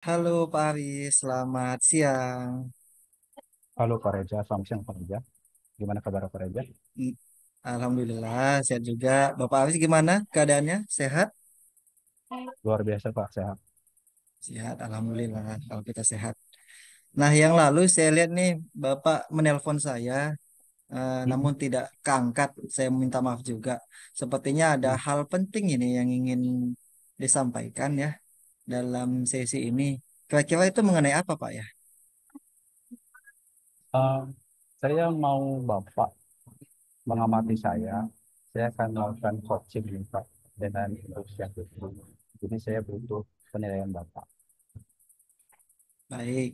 Halo Pak Aris, selamat siang. Halo Pak Reza, selamat siang Pak Reza. Gimana kabar Pak Reza? Mm, Alhamdulillah, sehat juga. Bapak Aris gimana keadaannya? Sehat? Luar biasa Pak, sehat. Sehat, Alhamdulillah kalau kita sehat. Nah, yang lalu saya lihat nih Bapak menelpon saya, namun Mm-mm. tidak keangkat. Saya minta maaf juga. Sepertinya ada Mm. hal penting ini yang ingin disampaikan ya dalam sesi ini. Kira-kira itu mengenai apa Pak ya? Eh, saya mau Bapak mengamati saya akan melakukan coaching nih Pak dengan usia itu. Jadi saya butuh penilaian Bapak. Baik,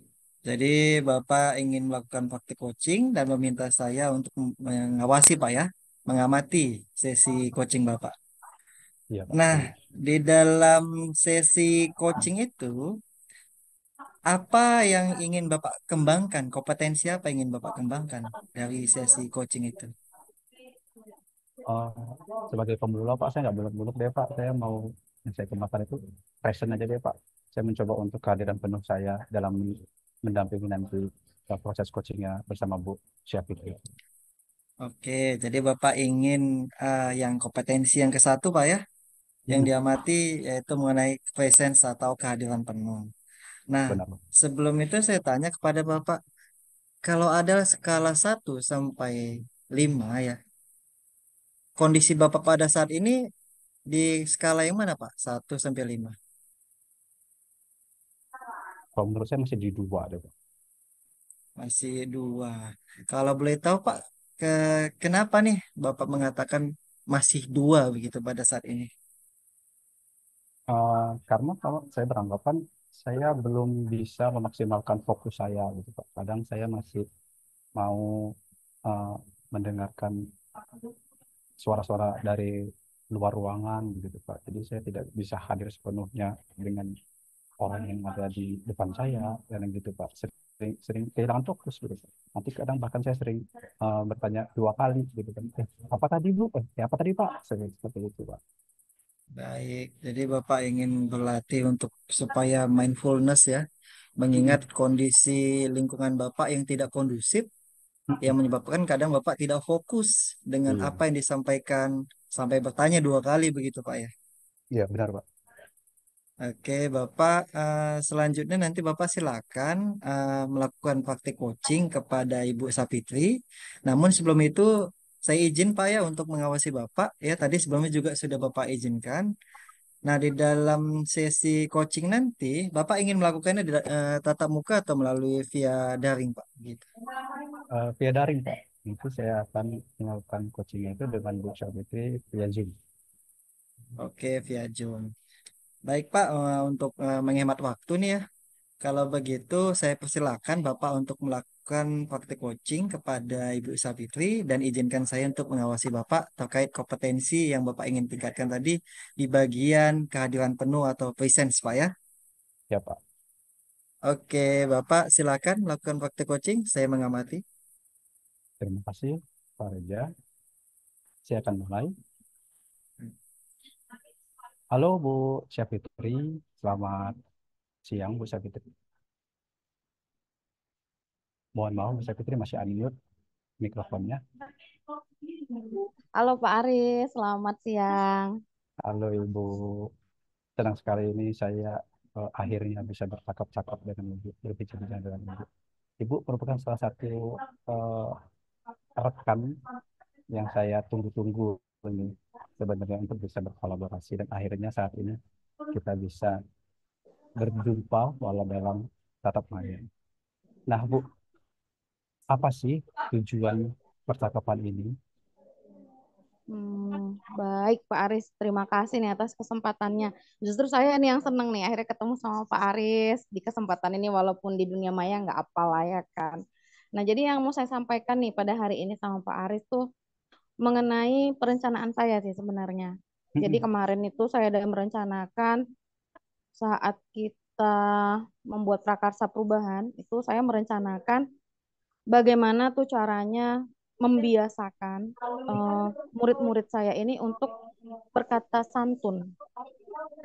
jadi Bapak ingin melakukan praktik coaching dan meminta saya untuk mengawasi Pak ya, mengamati sesi coaching Bapak. Iya Pak, Nah, benar. di dalam sesi coaching itu, apa yang ingin Bapak kembangkan? Kompetensi apa yang ingin Bapak kembangkan dari sesi coaching itu? Eh, Sebagai pemula Pak, saya nggak muluk-muluk deh Pak. Saya mau yang saya kembangkan itu passion aja deh Pak. Saya mencoba untuk kehadiran penuh saya dalam mendampingi nanti proses coachingnya bersama Bu Syafitri. Oke, jadi Bapak ingin yang kompetensi yang ke satu Pak ya, yang Mm-mm. diamati yaitu mengenai presence atau kehadiran penuh. Nah, Benar Pak. sebelum itu saya tanya kepada Bapak, kalau ada skala 1 sampai 5 ya, kondisi Bapak pada saat ini di skala yang mana Pak? 1 sampai 5. Kalau menurut saya masih di dua deh Pak. Masih 2. Kalau boleh tahu Pak, ke kenapa nih Bapak mengatakan masih 2 begitu pada saat ini? Karena kalau saya beranggapan saya belum bisa memaksimalkan fokus saya gitu Pak. Kadang saya masih mau eh, mendengarkan suara-suara dari luar ruangan gitu Pak. Jadi saya tidak bisa hadir sepenuhnya dengan orang yang ada di depan saya dan gitu Pak. Sering, sering kehilangan fokus gitu Pak. Nanti kadang bahkan saya sering bertanya 2 kali gitu kan. Apa tadi Bu? Apa tadi Pak? Sering seperti itu Pak. Baik, jadi Bapak ingin berlatih untuk supaya mindfulness ya, mengingat Mm-mm. kondisi lingkungan Bapak yang tidak kondusif yang Mm-mm. menyebabkan kadang Bapak tidak fokus dengan Iya, apa yang disampaikan sampai bertanya 2 kali begitu Pak ya. iya benar Pak. Oke, Bapak, selanjutnya nanti Bapak silakan melakukan praktik coaching kepada Ibu Sapitri. Namun sebelum itu saya izin Pak ya untuk mengawasi Bapak ya. Tadi sebelumnya juga sudah Bapak izinkan. Nah, di dalam sesi coaching nanti Bapak ingin melakukannya di tatap muka atau melalui via daring Pak gitu. Via daring Pak. Itu saya akan melakukan coachingnya itu dengan Bu Syafitri via Zoom. Oke, via Zoom. Baik Pak, untuk menghemat waktu nih ya. Kalau begitu, saya persilakan Bapak untuk melakukan praktik coaching kepada Ibu Savitri dan izinkan saya untuk mengawasi Bapak terkait kompetensi yang Bapak ingin tingkatkan tadi di bagian kehadiran penuh atau presence, Pak ya. Ya Pak. Oke, Bapak silakan melakukan praktik coaching. Saya mengamati. Terima kasih Pak Reza. Saya akan mulai. Halo Bu Syafitri, selamat siang Bu Syafitri. Mohon maaf Bu Syafitri masih unmute mikrofonnya. Halo Pak Aris, selamat siang. Halo Ibu, senang sekali ini saya akhirnya bisa bercakap-cakap dengan Ibu, berbicara dengan Ibu. Ibu merupakan salah satu eh, rekan yang saya tunggu-tunggu ini sebenarnya untuk bisa berkolaborasi dan akhirnya saat ini kita bisa berjumpa walau dalam tatap maya. Nah, Bu, apa sih tujuan percakapan ini? Baik Pak Aris, terima kasih nih atas kesempatannya. Justru saya nih yang seneng nih akhirnya ketemu sama Pak Aris di kesempatan ini walaupun di dunia maya nggak apa lah ya kan. Nah jadi yang mau saya sampaikan nih pada hari ini sama Pak Aris tuh mengenai perencanaan saya sih sebenarnya. Jadi Mm-mm. kemarin itu saya sudah merencanakan saat kita membuat prakarsa perubahan itu saya merencanakan bagaimana tuh caranya membiasakan eh, murid-murid saya ini untuk berkata santun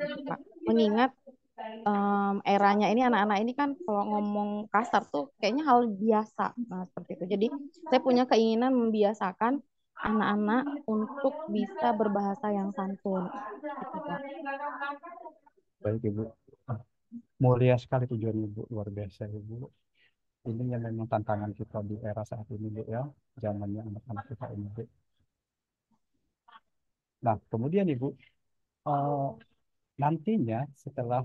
gitu Pak. Mengingat eranya ini anak-anak ini kan kalau ngomong kasar tuh kayaknya hal biasa. Nah, seperti itu. Jadi saya punya keinginan membiasakan anak-anak untuk bisa berbahasa yang santun. Gitu, Pak. Baik Ibu. Ah, mulia sekali tujuan Ibu, luar biasa Ibu. Ini yang memang tantangan kita di era saat ini Bu ya, zamannya anak-anak kita ini Bu. Nah, kemudian Ibu, eh, nantinya setelah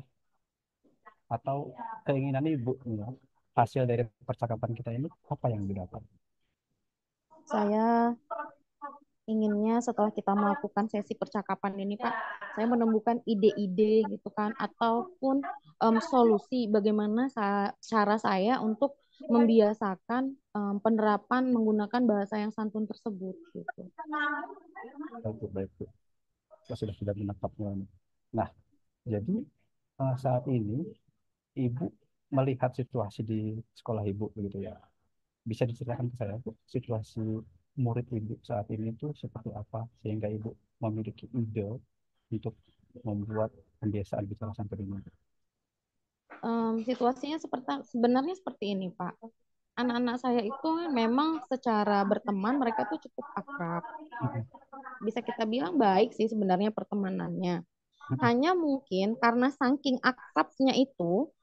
atau keinginan Ibu ya, hasil dari percakapan kita ini apa yang didapat? Saya inginnya setelah kita melakukan sesi percakapan ini, Pak, saya menemukan ide-ide gitu kan, ataupun solusi bagaimana cara saya untuk membiasakan penerapan menggunakan bahasa yang santun tersebut gitu. Baik, Bu, baik, Bu. Kita sudah menangkapnya. Nah, jadi saat ini Ibu melihat situasi di sekolah Ibu begitu ya. Bisa diceritakan ke saya Bu, situasi murid Ibu saat ini tuh seperti apa sehingga Ibu memiliki ide untuk membuat pembiasaan bicara sampai ini. Situasinya sebenarnya seperti ini, Pak. Anak-anak saya itu memang secara berteman mereka tuh cukup akrab. Bisa kita bilang baik sih sebenarnya pertemanannya. Hanya mungkin karena saking akrabnya itu,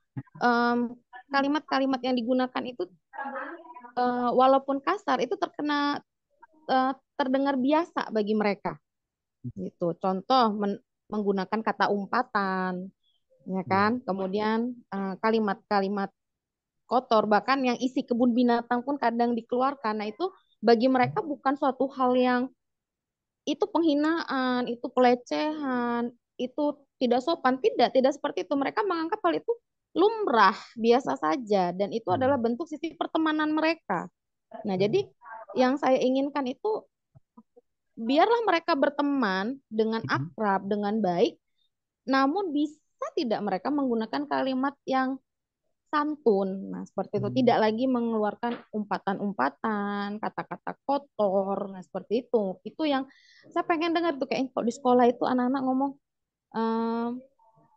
kalimat-kalimat yang digunakan itu walaupun kasar itu terdengar biasa bagi mereka gitu. Contoh menggunakan kata umpatan, ya Iya. kan? Kemudian kalimat-kalimat kotor bahkan yang isi kebun binatang pun kadang dikeluarkan. Nah, itu bagi mereka bukan suatu hal yang itu penghinaan, itu pelecehan, itu tidak sopan. Tidak, tidak seperti itu. Mereka menganggap hal itu lumrah, biasa saja, dan itu adalah Hmm. bentuk sisi pertemanan mereka. Nah, jadi yang saya inginkan itu biarlah mereka berteman dengan akrab, dengan baik, namun bisa tidak mereka menggunakan kalimat yang santun. Nah, seperti itu. Hmm. Tidak lagi mengeluarkan umpatan-umpatan, kata-kata kotor. Nah, seperti itu. Itu yang saya pengen dengar tuh kayak kok di sekolah itu anak-anak ngomong ehm,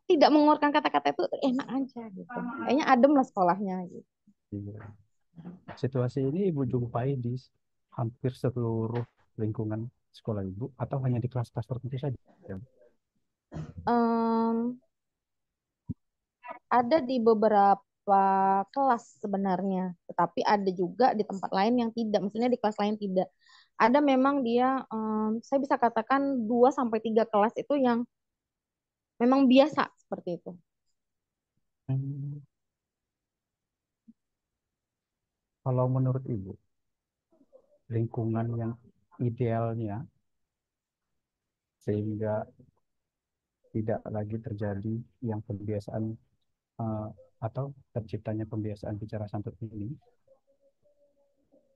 tidak mengeluarkan kata-kata itu enak aja gitu. Kayaknya adem lah sekolahnya gitu. Iya. Situasi ini Ibu jumpai di hampir seluruh lingkungan sekolah Ibu atau hanya di kelas-kelas tertentu saja? Em, ada di beberapa kelas sebenarnya, tetapi ada juga di tempat lain yang tidak. Maksudnya di kelas lain tidak. Ada memang dia, saya bisa katakan 2 sampai 3 kelas itu yang memang biasa seperti itu. Hmm. Kalau menurut Ibu, lingkungan yang idealnya sehingga tidak lagi terjadi yang pembiasaan eh, atau terciptanya pembiasaan bicara santun ini,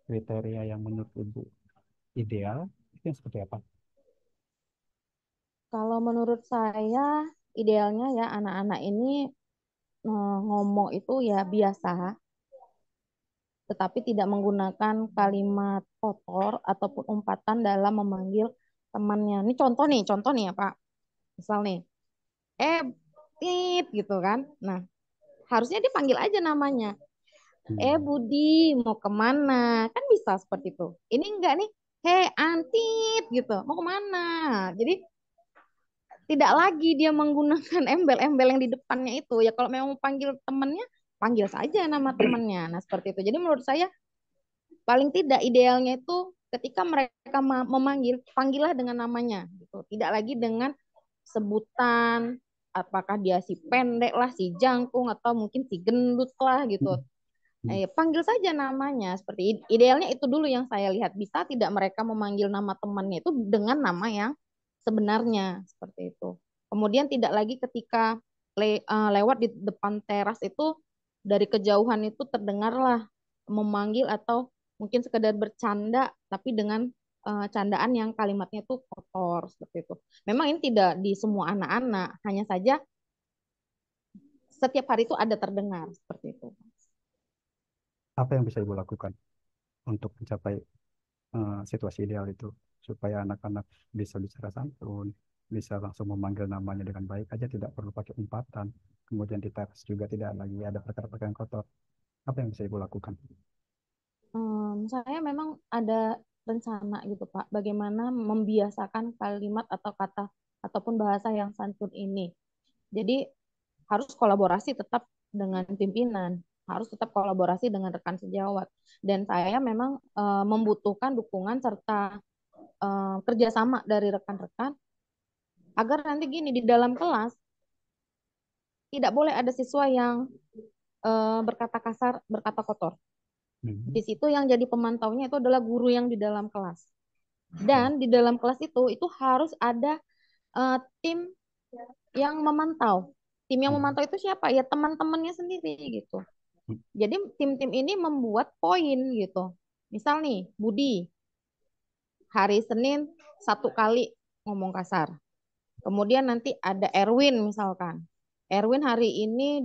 kriteria yang menurut Ibu ideal itu yang seperti apa? Kalau menurut saya idealnya ya anak-anak ini ngomong itu ya biasa, tetapi tidak menggunakan kalimat kotor ataupun umpatan dalam memanggil temannya. Ini contoh nih ya Pak. Misal nih, eh, tit gitu kan. Nah, harusnya dipanggil aja namanya. Hmm. Budi, mau kemana? Kan bisa seperti itu. Ini enggak nih, hei Antit gitu, mau kemana? Jadi tidak lagi dia menggunakan embel-embel yang di depannya itu. Ya kalau memang mau panggil temannya, panggil saja nama temannya. Nah, seperti itu. Jadi menurut saya paling tidak idealnya itu ketika mereka memanggil, panggillah dengan namanya gitu. Tidak lagi dengan sebutan apakah dia si pendek lah, si jangkung atau mungkin si gendut lah gitu. Hmm. Panggil saja namanya. Seperti idealnya itu dulu yang saya lihat. Bisa tidak mereka memanggil nama temannya itu dengan nama yang sebenarnya seperti itu. Kemudian tidak lagi ketika lewat di depan teras itu dari kejauhan itu terdengarlah memanggil atau mungkin sekedar bercanda tapi dengan candaan yang kalimatnya itu kotor seperti itu. Memang ini tidak di semua anak-anak, hanya saja setiap hari itu ada terdengar seperti itu. Apa yang bisa Ibu lakukan untuk mencapai situasi ideal itu supaya anak-anak bisa bicara santun, bisa langsung memanggil namanya dengan baik aja, tidak perlu pakai umpatan. Kemudian di teras juga tidak lagi ada perkara-perkara yang kotor. Apa yang bisa Ibu lakukan? Saya memang ada rencana gitu Pak, bagaimana membiasakan kalimat atau kata ataupun bahasa yang santun ini. Jadi harus kolaborasi tetap dengan pimpinan, harus tetap kolaborasi dengan rekan sejawat. Dan saya memang membutuhkan dukungan serta kerjasama dari rekan-rekan agar nanti gini di dalam kelas tidak boleh ada siswa yang berkata kasar, berkata kotor. Hmm. Di situ yang jadi pemantaunya itu adalah guru yang di dalam kelas. Dan di dalam kelas itu harus ada tim yang memantau. Tim yang Hmm. memantau itu siapa? Ya teman-temannya sendiri gitu. Jadi tim-tim ini membuat poin gitu. Misal nih, Budi hari Senin 1 kali ngomong kasar. Kemudian nanti ada Erwin misalkan. Erwin hari ini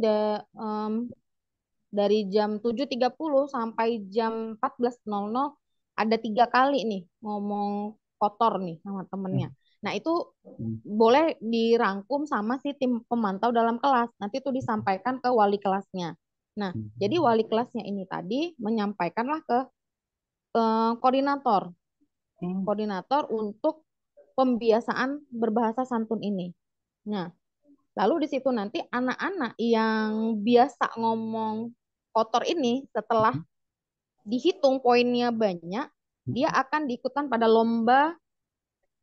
dari jam 7.30 sampai jam 14.00 ada 3 kali nih ngomong kotor nih sama temennya. Hmm. Nah itu Hmm. boleh dirangkum sama si tim pemantau dalam kelas. Nanti itu disampaikan ke wali kelasnya. Nah, jadi Hmm. wali kelasnya ini tadi menyampaikanlah ke koordinator, Hmm. koordinator untuk pembiasaan berbahasa santun ini. Nah, lalu di situ nanti anak-anak yang biasa ngomong kotor ini setelah dihitung poinnya banyak, dia Hmm. akan diikutkan pada lomba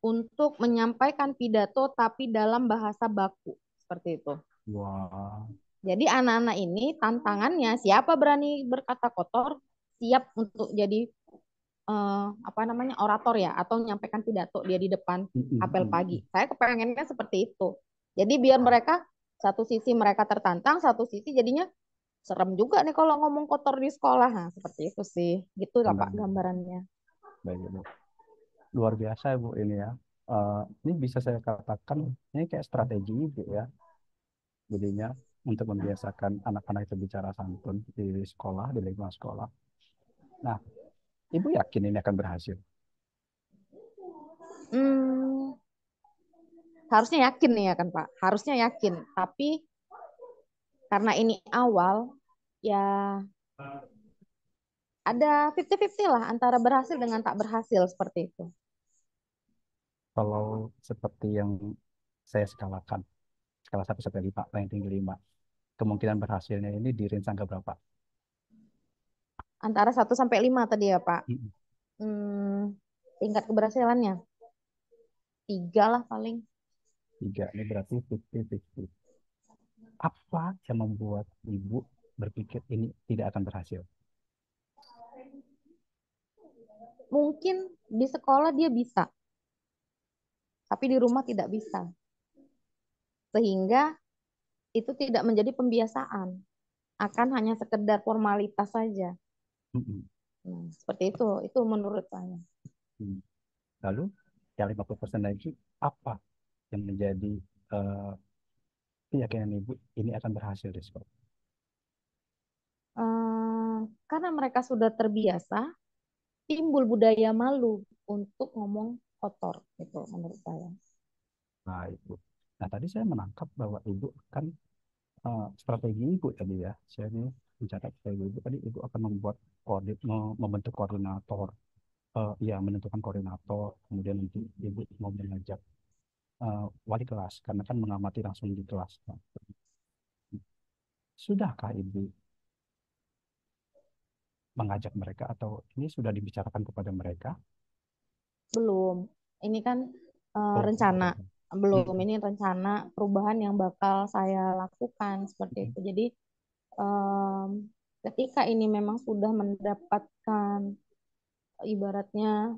untuk menyampaikan pidato tapi dalam bahasa baku seperti itu. Wah. Jadi anak-anak ini tantangannya siapa berani berkata kotor siap untuk jadi apa namanya orator ya atau menyampaikan pidato dia di depan Hmm. Hmm. apel Hmm. pagi. Saya kepengennya seperti itu. Jadi biar Wah, mereka satu sisi mereka tertantang, satu sisi jadinya serem juga nih kalau ngomong kotor di sekolah. Nah, seperti itu sih. Gitu lah Pak benar. gambarannya. Baik, Ibu. Luar biasa Ibu ini ya. Ini bisa saya katakan ini kayak strategi Ibu ya. Jadinya untuk membiasakan anak-anak itu bicara santun di sekolah, di lingkungan sekolah. Nah, Ibu yakin ini akan berhasil? Hmm, harusnya yakin nih ya kan Pak. Harusnya yakin. Tapi karena ini awal, ya ada 50-50 lah antara berhasil dengan tak berhasil seperti itu. Kalau seperti yang saya skalakan, skala 1 sampai 5, paling tinggi 5, kemungkinan berhasilnya ini di range angka berapa? Antara 1 sampai 5 tadi ya Pak. Mm-mm. Hmm, tingkat keberhasilannya 3 lah paling. 3, ini berarti 50-50. Apa yang membuat Ibu berpikir ini tidak akan berhasil? Mungkin di sekolah dia bisa, tapi di rumah tidak bisa. Sehingga itu tidak menjadi pembiasaan, akan hanya sekedar formalitas saja. Mm-mm. Nah, seperti itu menurut saya. Hmm. Lalu yang 50% lagi, apa yang menjadi eh, keyakinan Ibu ini akan berhasil di sekolah? Eh, karena mereka sudah terbiasa, timbul budaya malu untuk ngomong kotor, itu menurut saya. Nah, Ibu. Nah, tadi saya menangkap bahwa Ibu kan strategi Ibu tadi ya. Saya ini mencatat strategi Ibu tadi, Ibu akan membuat membentuk koordinator. Ya, menentukan koordinator. Kemudian nanti Ibu mau mengajak wali kelas, karena kan mengamati langsung di kelas. Nah, sudahkah Ibu mengajak mereka atau ini sudah dibicarakan kepada mereka? Belum. Ini kan Oh, rencana. belum. Belum. Hmm. Ini rencana perubahan yang bakal saya lakukan seperti Hmm. itu. Jadi em, ketika ini memang sudah mendapatkan ibaratnya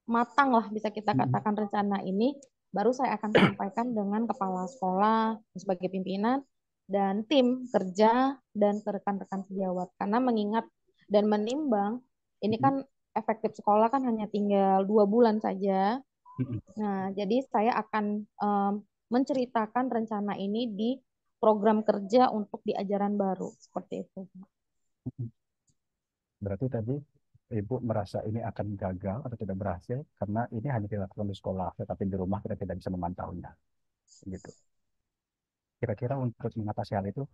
matang lah bisa kita Hmm. katakan rencana ini, baru saya akan sampaikan dengan kepala sekolah sebagai pimpinan dan tim kerja dan ke rekan-rekan sejawat. Karena mengingat dan menimbang ini Hmm. kan efektif sekolah kan hanya tinggal 2 bulan saja. Hmm. Nah, jadi saya akan menceritakan rencana ini di program kerja untuk di ajaran baru seperti itu. Hmm. Berarti tadi Ibu merasa ini akan gagal atau tidak berhasil karena ini hanya dilakukan di sekolah, tetapi di rumah kita tidak bisa memantaunya, gitu. Kira-kira untuk mengatasi hal itu,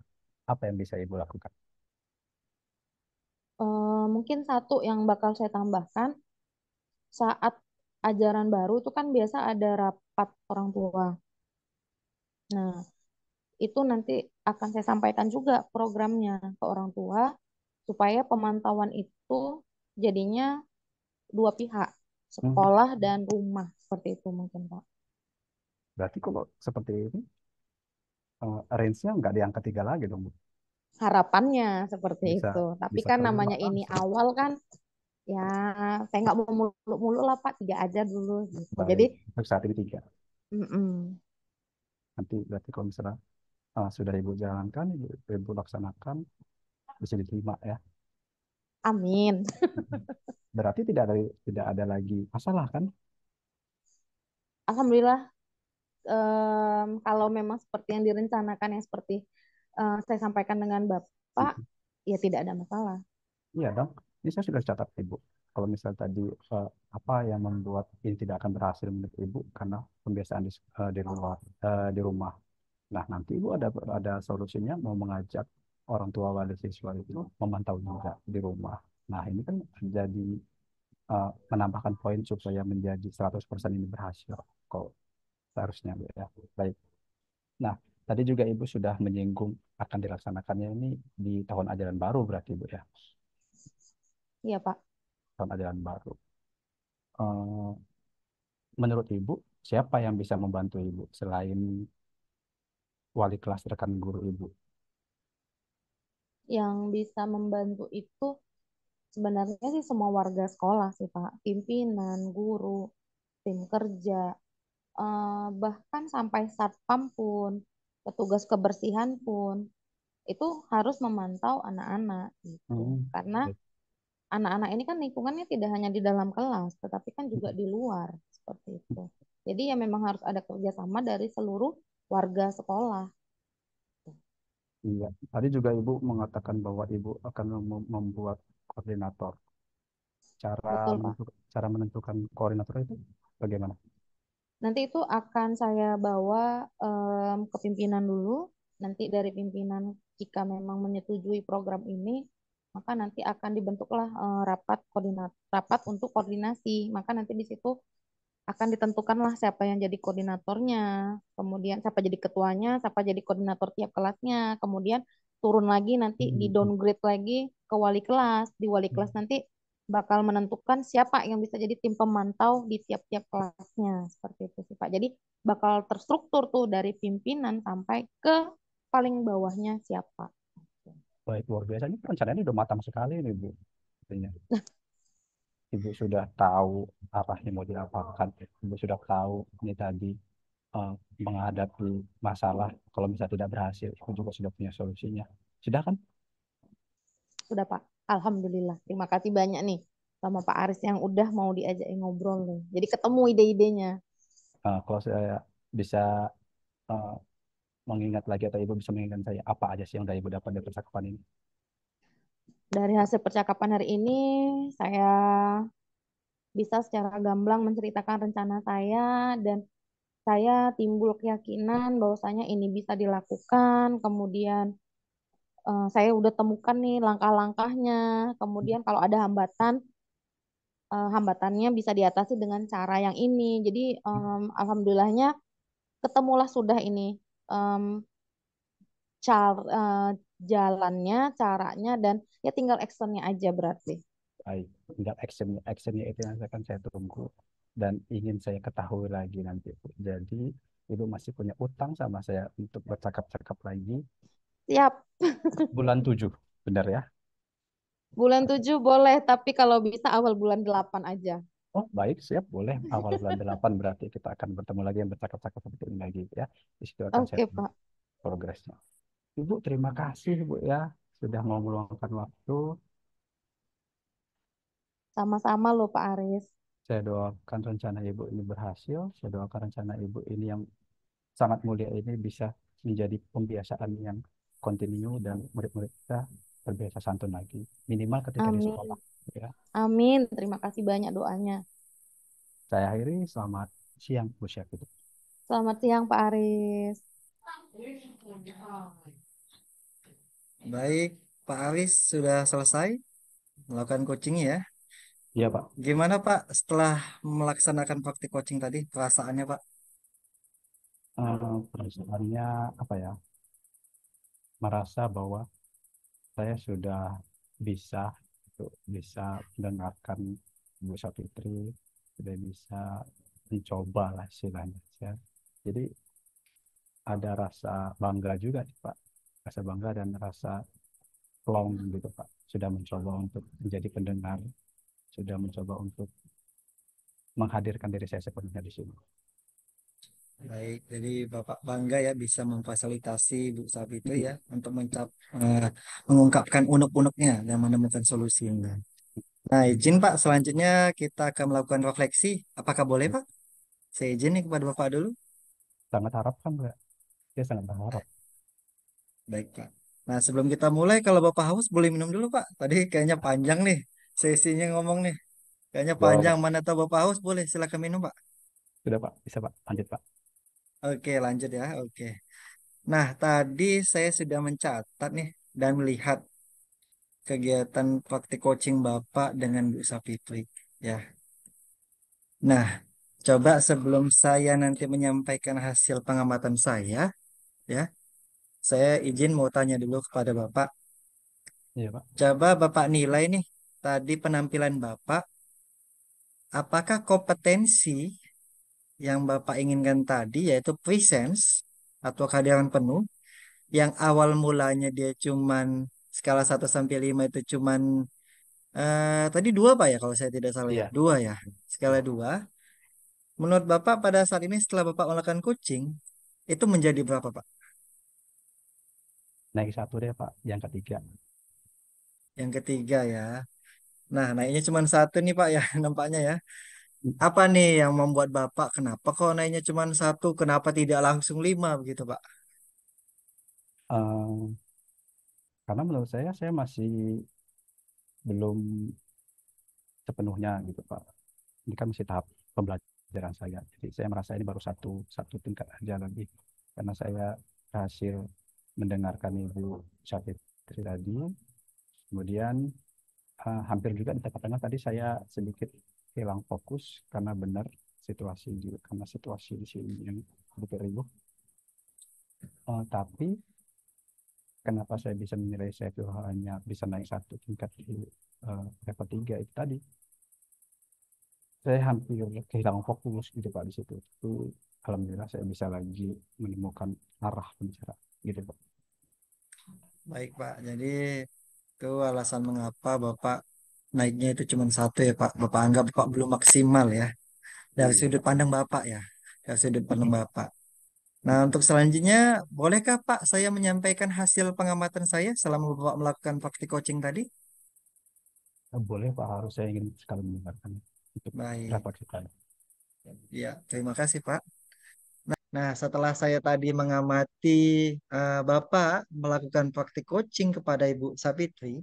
apa yang bisa Ibu lakukan? Mungkin satu yang bakal saya tambahkan, saat ajaran baru itu kan biasa ada rapat orang tua. Nah, itu nanti akan saya sampaikan juga programnya ke orang tua supaya pemantauan itu jadinya dua pihak, Hmm, sekolah dan rumah seperti itu mungkin Pak. berarti kalau seperti ini, range-nya nggak di angka 3 lagi dong, Bu. Harapannya seperti Bisa itu. Tapi bisa kan ke 5 namanya ini langsung. awal kan ya saya nggak mau muluk-muluk lah Pak, tiga aja dulu gitu. Jadi Baik, untuk saat ini 3. mm-mm. Nanti berarti kalau misalnya sudah Ibu jalankan, Ibu laksanakan, bisa diterima ya. Amin. Berarti tidak ada lagi masalah kan? Alhamdulillah kalau memang seperti yang direncanakan yang seperti saya sampaikan dengan Bapak, ya tidak ada masalah. Iya dong. Ini saya sudah catat Ibu. Kalau misal tadi apa yang membuat ini tidak akan berhasil menurut Ibu karena pembiasaan di luar, di rumah. Nah, nanti Ibu ada solusinya mau mengajak orang tua wali siswa itu memantau juga di rumah. Nah, ini kan jadi menambahkan poin supaya menjadi 100% ini berhasil. Kok seharusnya Bu, ya. Baik. Nah, tadi juga Ibu sudah menyinggung akan dilaksanakannya ini di tahun ajaran baru berarti Ibu ya. Iya Pak. Tahun ajaran baru. Menurut Ibu, siapa yang bisa membantu Ibu selain wali kelas rekan guru Ibu? Yang bisa membantu itu sebenarnya sih semua warga sekolah sih Pak, pimpinan, guru, tim kerja, bahkan sampai satpam pun, petugas kebersihan pun itu harus memantau anak-anak gitu. Hmm. Karena anak-anak ini kan lingkungannya tidak hanya di dalam kelas, tetapi kan juga di luar seperti itu. Jadi ya memang harus ada kerjasama dari seluruh warga sekolah. Iya, tadi juga Ibu mengatakan bahwa Ibu akan membuat koordinator. Betul Pak. Cara menentukan koordinator itu bagaimana? Nanti itu akan saya bawa ke pimpinan dulu. Nanti dari pimpinan jika memang menyetujui program ini, maka nanti akan dibentuklah rapat untuk koordinasi. Maka nanti di situ akan ditentukanlah siapa yang jadi koordinatornya, kemudian siapa jadi ketuanya, siapa jadi koordinator tiap kelasnya, kemudian turun lagi nanti di Hmm. downgrade lagi ke wali kelas. Di wali kelas nanti bakal menentukan siapa yang bisa jadi tim pemantau di tiap-tiap kelasnya, seperti itu sih Pak. Jadi bakal terstruktur tuh dari pimpinan sampai ke paling bawahnya siapa. Baik, luar biasa. Ini perencanaannya udah matang sekali nih, Bu. Artinya, Ibu sudah tahu arahnya mau diapakan. Ibu sudah tahu ini tadi eh, menghadapi masalah. Kalau misalnya tidak berhasil, Ibu juga sudah punya solusinya. Sudah kan? Sudah Pak. Alhamdulillah. Terima kasih banyak nih sama Pak Aris yang udah mau diajak ngobrol nih. Jadi ketemu ide-idenya. Kalau saya bisa eh, mengingat lagi atau Ibu bisa mengingatkan saya apa aja sih yang udah Ibu dapat dari percakapan ini? Dari hasil percakapan hari ini, saya bisa secara gamblang menceritakan rencana saya dan saya timbul keyakinan bahwasanya ini bisa dilakukan. Kemudian saya udah temukan nih langkah-langkahnya. Kemudian kalau ada hambatan, hambatannya bisa diatasi dengan cara yang ini. Jadi alhamdulillahnya ketemulah sudah ini em, jalannya, caranya dan ya tinggal actionnya aja berarti. Baik, tinggal actionnya itu yang akan saya tunggu dan ingin saya ketahui lagi nanti, Bu. Jadi Ibu masih punya utang sama saya untuk bercakap-cakap lagi Siap. bulan 7, benar ya? Bulan 7 boleh, tapi kalau bisa awal bulan 8 aja. Oh, baik, siap, boleh. Awal bulan 8 berarti kita akan bertemu lagi yang bercakap-cakap seperti ini lagi, ya. Di situ akan saya Oke, tunggu Pak. progresnya. Ibu, terima kasih, Bu, ya, sudah mau meluangkan waktu. Sama-sama loh, Pak Aris. Saya doakan rencana Ibu ini berhasil. Saya doakan rencana Ibu ini yang sangat mulia ini bisa menjadi pembiasaan yang kontinu dan murid-murid kita terbiasa santun lagi. Minimal ketika di sekolah. Amin. Ya. Amin. Terima kasih banyak doanya. Saya akhiri, selamat siang Bu Chef itu. Selamat siang Pak Aris. Baik, Pak Aris sudah selesai melakukan coachingnya ya. Iya Pak. Gimana Pak setelah melaksanakan praktik coaching tadi perasaannya Pak? Perasaannya apa ya? Merasa bahwa saya sudah bisa bisa mendengarkan Bu Sapitri, sudah bisa mencoba lah istilahnya. Jadi ada rasa bangga juga nih, Pak, rasa bangga dan rasa plong gitu Pak, sudah mencoba untuk menjadi pendengar, sudah mencoba untuk menghadirkan diri saya sepenuhnya di sini. Baik, jadi Bapak bangga ya bisa memfasilitasi Bu Sapitri ya untuk eh, mengungkapkan unek-uneknya dan menemukan solusinya. Nah, izin Pak, selanjutnya kita akan melakukan refleksi. Apakah boleh Pak? Saya izin nih kepada Bapak dulu. Sangat harap kan Pak, saya sangat berharap. Baik Pak. Nah, sebelum kita mulai, kalau Bapak haus boleh minum dulu Pak. Tadi kayaknya panjang nih sesinya ngomong nih. Kayaknya Gak panjang. apa-apa. Mana tahu Bapak haus boleh silakan minum Pak. Sudah Pak, bisa Pak, lanjut Pak. Oke, lanjut ya. Oke. Nah, tadi saya sudah mencatat nih dan melihat kegiatan praktik coaching Bapak dengan Bu Sapitri. Ya. Nah, coba sebelum saya nanti menyampaikan hasil pengamatan saya, ya, saya izin mau tanya dulu kepada Bapak. Iya Pak. Coba Bapak nilai nih, tadi penampilan Bapak, apakah kompetensi yang Bapak inginkan tadi, yaitu presence atau kehadiran penuh, yang awal mulanya dia cuman skala 1 sampai 5 itu cuman tadi 2 Pak ya kalau saya tidak salah ya. Iya. 2 ya. Skala Iya. 2. Menurut Bapak pada saat ini setelah Bapak melakukan coaching itu menjadi berapa Pak? Naik satu deh Pak, yang ketiga. Yang ketiga ya. Nah, naiknya cuma satu nih Pak ya nampaknya ya. Apa nih yang membuat Bapak kenapa kok naiknya cuma satu, kenapa tidak langsung 5 begitu Pak? Eh, karena menurut saya masih belum sepenuhnya gitu Pak. Ini kan masih tahap pembelajaran saya. Jadi saya merasa ini baru satu satu tingkat aja lagi. Karena saya berhasil mendengarkan Ibu Syafitri tadi. Kemudian hampir juga di tengah-tengah tadi saya sedikit hilang fokus karena benar karena situasi di sini yang begitu riuh. Tapi kenapa saya bisa menilai saya itu hanya bisa naik satu tingkat di level 3 itu tadi, saya hampir kehilangan fokus gitu Pak di situ. Itu alhamdulillah saya bisa lagi menemukan arah pembicara gitu Pak. Baik Pak, jadi itu alasan mengapa Bapak naiknya itu cuma satu ya Pak. Bapak anggap Bapak belum maksimal ya. Dari Iya sudut Pak. pandang Bapak ya. Dari sudut pandang Bapak. Nah untuk selanjutnya, bolehkah Pak saya menyampaikan hasil pengamatan saya selama Bapak melakukan praktik coaching tadi? Boleh Pak, harus saya ingin sekali mendengarkan untuk Baik, refleksi saya. ya terima kasih Pak. Nah setelah saya tadi mengamati Bapak melakukan praktik coaching kepada Ibu Sapitri,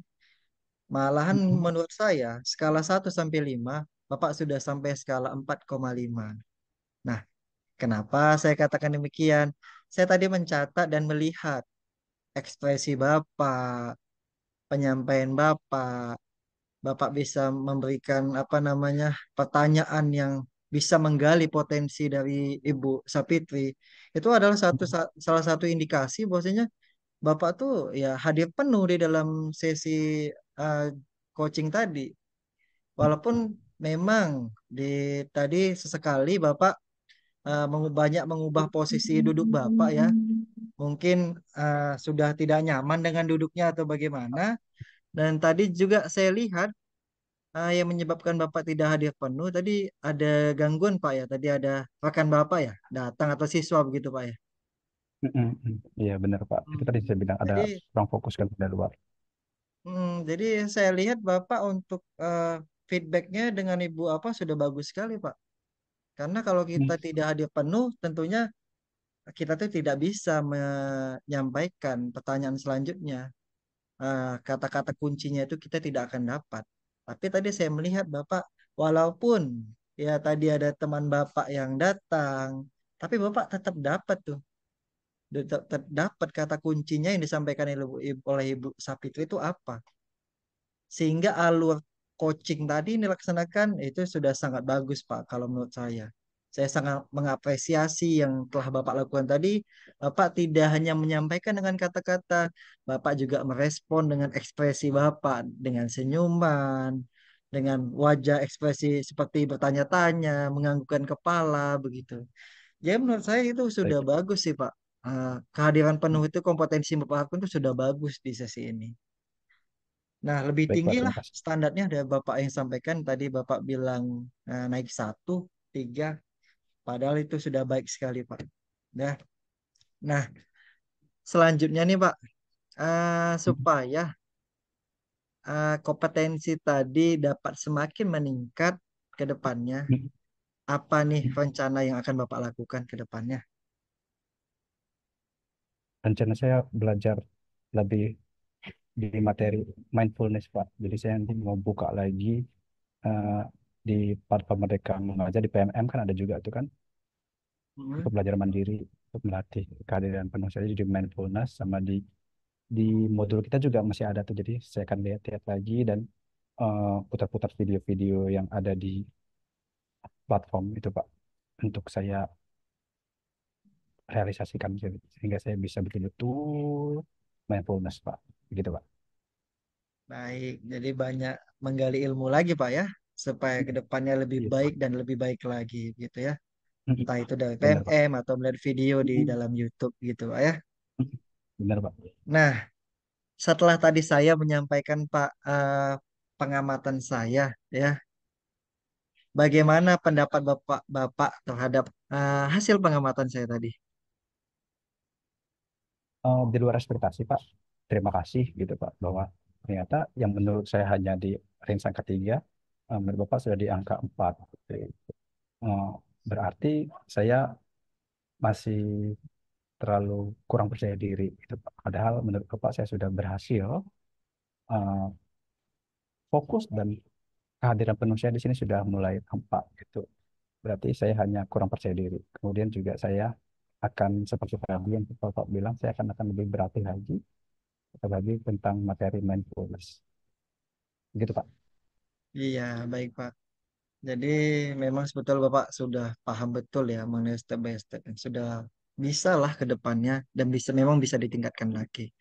malahan menurut saya skala 1 sampai 5 Bapak sudah sampai skala 4,5. Nah, kenapa saya katakan demikian? Saya tadi mencatat dan melihat ekspresi Bapak, penyampaian Bapak, Bapak bisa memberikan apa namanya pertanyaan yang bisa menggali potensi dari Ibu Sapitri. Itu adalah salah satu indikasi bahwasanya Bapak tuh ya hadir penuh di dalam sesi uh, coaching tadi. Walaupun memang di tadi sesekali Bapak banyak mengubah posisi duduk Bapak ya. Mungkin sudah tidak nyaman dengan duduknya atau bagaimana. Dan tadi juga saya lihat yang menyebabkan Bapak tidak hadir penuh. Tadi ada gangguan Pak ya. Tadi ada rekan Bapak ya datang atau siswa begitu Pak ya. Iya benar Pak. Itu tadi Hmm. saya bilang ada Jadi, kurang fokus kan dari luar. jadi saya lihat Bapak untuk feedbacknya dengan Ibu apa sudah bagus sekali Pak. Karena kalau kita tidak hadir penuh, tentunya kita tuh tidak bisa menyampaikan pertanyaan selanjutnya. Kata-kata kuncinya itu kita tidak akan dapat. Tapi tadi saya melihat Bapak, walaupun ya tadi ada teman Bapak yang datang, tapi Bapak tetap dapat tuh, tetap dapat kata kuncinya yang disampaikan oleh Ibu Sapitri itu apa. Sehingga alur coaching tadi yang dilaksanakan itu sudah sangat bagus, Pak, kalau menurut saya. Saya sangat mengapresiasi yang telah Bapak lakukan tadi. Bapak tidak hanya menyampaikan dengan kata-kata, Bapak juga merespon dengan ekspresi Bapak, dengan senyuman, dengan wajah ekspresi seperti bertanya-tanya, menganggukkan kepala, begitu. Jadi menurut saya itu sudah Baik, bagus sih, Pak. Kehadiran penuh itu kompetensi Bapak lakukan itu sudah bagus di sesi ini. Nah, lebih baik tinggi Pak, lah terima kasih. standarnya ada Bapak yang sampaikan tadi Bapak bilang naik satu, tiga, padahal itu sudah baik sekali Pak. Nah, nah selanjutnya nih Pak, supaya kompetensi tadi dapat semakin meningkat ke depannya, apa nih rencana yang akan Bapak lakukan ke depannya? Rencana saya belajar lebih di materi mindfulness Pak. Jadi saya nanti mau buka lagi eh, di platform Merdeka Mengajar di PMM kan ada juga tuh kan Hmm. untuk belajar mandiri untuk melatih kehadiran penuh saya jadi mindfulness sama di modul kita juga masih ada tuh. Jadi saya akan lihat-lihat lagi dan putar-putar video-video yang ada di platform itu Pak untuk saya realisasikan sehingga saya bisa betul-betul mindfulness Pak. Begitu Pak. Baik, jadi banyak menggali ilmu lagi Pak ya, supaya ke depannya lebih Iya baik Pak. dan lebih baik lagi gitu ya. Entah itu dari Benar Pak. PMM atau melihat video di dalam YouTube gitu Pak ya. Benar Pak. Nah, setelah tadi saya menyampaikan Pak pengamatan saya ya, bagaimana pendapat Bapak terhadap hasil pengamatan saya tadi? Di luar ekspektasi Pak. Terima kasih gitu Pak bahwa ternyata yang menurut saya hanya di range angka 3, menurut Bapak sudah di angka 4. Eh, Berarti saya masih terlalu kurang percaya diri gitu Pak. Padahal menurut Bapak saya sudah berhasil eh, fokus dan kehadiran penuh saya di sini sudah mulai tampak gitu. Berarti saya hanya kurang percaya diri. Kemudian juga saya akan seperti tadi yang Bapak bilang, saya akan lebih berlatih lagi, lagi tentang materi mindfulness. Gitu Pak. Iya, baik Pak. Jadi memang sebetulnya Bapak sudah paham betul ya mengenai step by step yang sudah bisa lah ke depannya dan bisa memang bisa ditingkatkan lagi.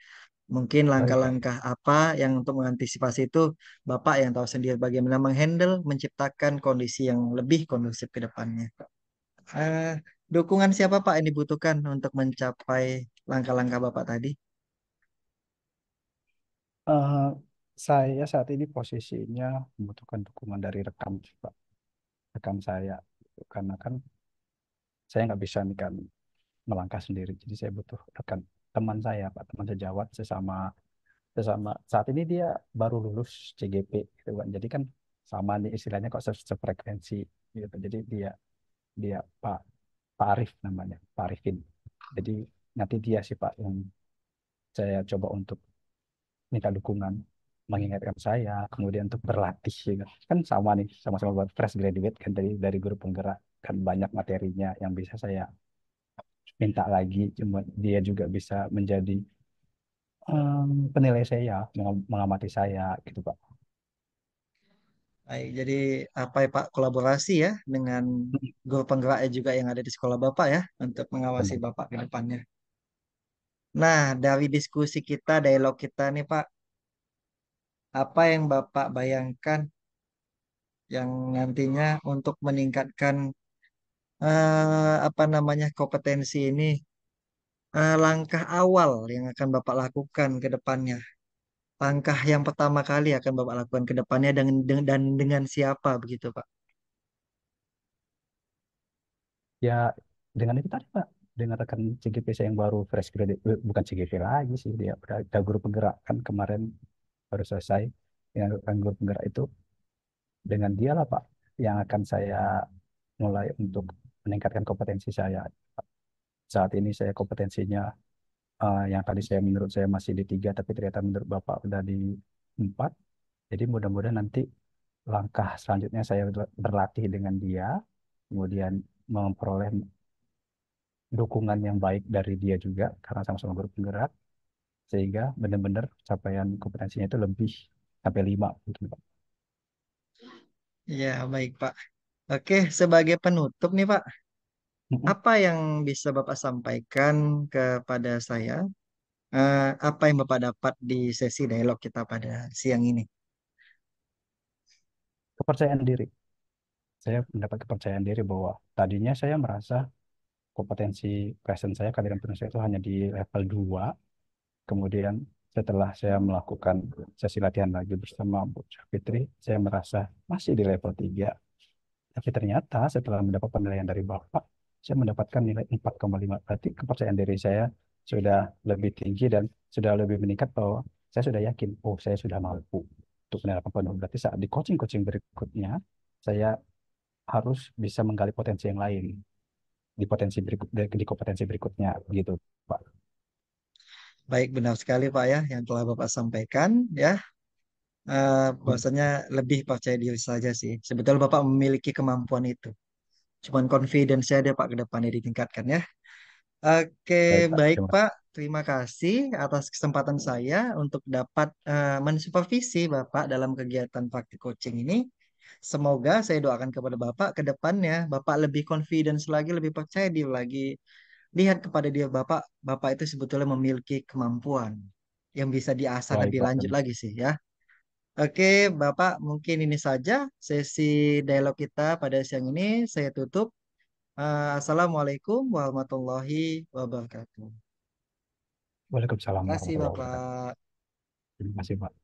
Mungkin Baik Pak. langkah-langkah apa yang untuk mengantisipasi itu Bapak yang tahu sendiri bagaimana menghandle, menciptakan kondisi yang lebih kondusif ke depannya. Eh, Dukungan siapa Pak yang dibutuhkan untuk mencapai langkah-langkah Bapak tadi? Eh, saya saat ini posisinya membutuhkan dukungan dari rekan Pak. Rekan saya. Karena kan saya nggak bisa nih kan melangkah sendiri. Jadi saya butuh rekan teman saya, Pak, teman sejawat sesama sesama saat ini dia baru lulus CGP gitu kan. Jadi kan sama nih istilahnya kok sefrekuensi gitu. Jadi dia dia Pak Pak Arif namanya, Pak Arifin. Jadi nanti dia sih Pak yang saya coba untuk minta dukungan, mengingatkan saya, kemudian untuk berlatih ya kan. Kan sama nih, sama-sama buat fresh graduate kan dari guru penggerak kan banyak materinya yang bisa saya minta lagi. Cuma dia juga bisa menjadi penilai saya, mengamati saya gitu Pak. Baik, jadi apa ya Pak kolaborasi ya dengan guru penggeraknya juga yang ada di sekolah Bapak ya untuk mengawasi Benar. Bapak ke depannya. Nah, dari diskusi kita, dialog kita nih Pak, apa yang Bapak bayangkan yang nantinya untuk meningkatkan apa namanya kompetensi ini, langkah awal yang akan Bapak lakukan ke depannya. Langkah yang pertama kali akan Bapak lakukan ke depannya dan dengan siapa begitu Pak? Ya dengan itu tadi Pak, dengan rekan CGP saya yang baru fresh graduate, bukan CGP lagi sih dia udah guru penggerak kan kemarin baru selesai dengan rekan guru penggerak itu dengan dia lah Pak yang akan saya mulai untuk meningkatkan kompetensi saya. Saat ini saya kompetensinya yang tadi saya menurut saya masih di 3 tapi ternyata menurut Bapak udah di 4. Jadi mudah-mudahan nanti langkah selanjutnya saya berlatih dengan dia, kemudian memperoleh dukungan yang baik dari dia juga karena sama-sama guru penggerak, sehingga benar-benar capaian kompetensinya itu lebih sampai 5 gitu, Pak. Ya, baik Pak. Oke, sebagai penutup nih Pak, Mm-mm. apa yang bisa Bapak sampaikan kepada saya? Apa yang Bapak dapat di sesi dialog kita pada siang ini? Kepercayaan diri. Saya mendapat kepercayaan diri bahwa tadinya saya merasa kompetensi present saya, kehadiran penuh saya itu hanya di level 2. Kemudian setelah saya melakukan sesi latihan lagi bersama Bu Fitri, saya merasa masih di level 3. Tapi ternyata setelah mendapat penilaian dari Bapak, saya mendapatkan nilai 4,5. Berarti kepercayaan diri saya sudah lebih tinggi dan sudah lebih meningkat bahwa saya sudah yakin, oh saya sudah mampu untuk menerapkan penuh. Berarti saat di coaching-coaching berikutnya, saya harus bisa menggali potensi yang lain di kompetensi berikutnya gitu, Pak. Baik, benar sekali Pak ya yang telah Bapak sampaikan ya. Hmm. Bahwasanya lebih percaya diri saja sih. Sebetulnya Bapak memiliki kemampuan itu. Cuman confidence saya dia Pak ke depannya ditingkatkan ya. Oke, Baik, Pak. baik Terima Pak. kasih. Terima kasih atas kesempatan saya untuk dapat mensupervisi Bapak dalam kegiatan praktik coaching ini. Semoga saya doakan kepada Bapak ke depannya, Bapak lebih confidence lagi, lebih percaya diri lagi. Lihat kepada dia Bapak, Bapak itu sebetulnya memiliki kemampuan yang bisa diasah Baik, lebih Pak. lanjut lagi sih ya. Oke, Bapak, mungkin ini saja sesi dialog kita pada siang ini. Saya tutup. Assalamualaikum warahmatullahi wabarakatuh. Waalaikumsalam Terima kasih, warahmatullahi wabarakatuh. Bapak. Terima kasih, Pak.